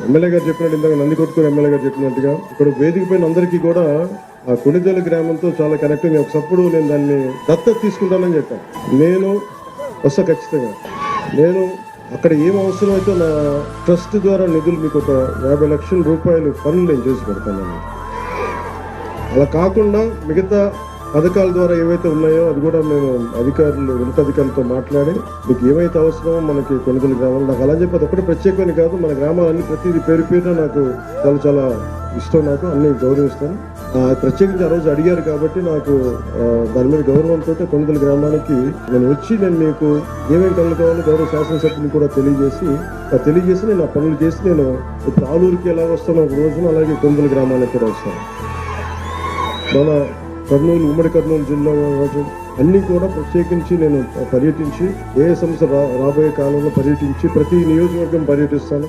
MLA గారు చెప్పినట్టు, ఇందాక నందికొట్కూరు ఎమ్మెల్యే గారు చెప్పినట్టుగా ఇక్కడ వేదిక పైన అందరికీ కూడా ఆ కొణిదెల గ్రామంతో చాలా కనెక్టింగ్. ఒకప్పుడు నేను దాన్ని దత్తత తీసుకుంటానని చెప్పాను. నేను వస్తా ఖచ్చితంగా. నేను అక్కడ ఏం అవసరం అయితే నా ట్రస్ట్ ద్వారా నిధులు మీకు ఒక 50 లక్షల రూపాయలు పనులు నేను చేసి పెడతాను. అలా కాకుండా మిగతా పథకాల ద్వారా ఏవైతే ఉన్నాయో అది కూడా నేను ఉన్నతాధికారులతో మాట్లాడి మీకు ఏమైతే అవసరమో మనకి కొణిదెల గ్రామాలు, నాకు అలా చెప్పి అది ఒకటి ప్రత్యేకమని కాదు, మన గ్రామాలన్నీ ప్రతిదీ పేరు పేరున నాకు చాలా చాలా ఇష్టం, నాకు అన్ని గౌరవిస్తాను. ప్రత్యేకించి ఆ రోజు అడిగారు కాబట్టి నాకు దాని మీద గౌరవంతో కొణిదెల గ్రామానికి నేను వచ్చి నేను మీకు ఏమేమి పనులు కావాలో గౌరవ శాసనసభ్యుని కూడా తెలియజేసి నేను ఆ పనులు చేసి నేను ఇప్పుడు ఆలూరుకి ఎలా వస్తానో ఒక రోజున అలాగే కొణిదెల గ్రామానికి కూడా వస్తాను. మన కర్నూలు, ఉమ్మడి కర్నూలు జిల్లా అన్నీ కూడా ప్రత్యేకించి నేను పర్యటించి ఏ సంస్థ రాబోయే కాలంలో పర్యటించి ప్రతి నియోజకవర్గం పర్యటిస్తాను.